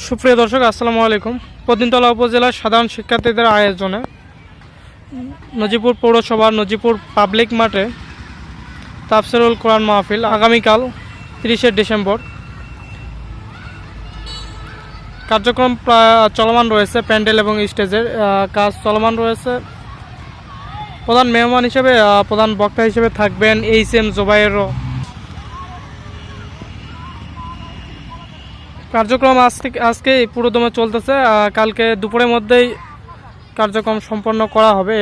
সুপ্রিয় দর্শক, আসসালামু আলাইকুম। পদিনতলা উপজেলার সাধারণ শিক্ষার্থীদের আয়োজনে নজিপুর পৌরসভার নজিপুর পাবলিক মাঠে তাফসিরুল কোরআন মাহফিল আগামীকাল 30শে ডিসেম্বর। কার্যক্রম প্রায় চলমান রয়েছে, প্যান্ডেল এবং স্টেজের কাজ চলমান রয়েছে। প্রধান মেহমান হিসেবে প্রধান বক্তা হিসেবে থাকবেন HM জোবায়ের। কার্যক্রম আজকে পুরোদমে চলতেছে, কালকে দুপুরের মধ্যেই কার্যক্রম সম্পন্ন করা হবে।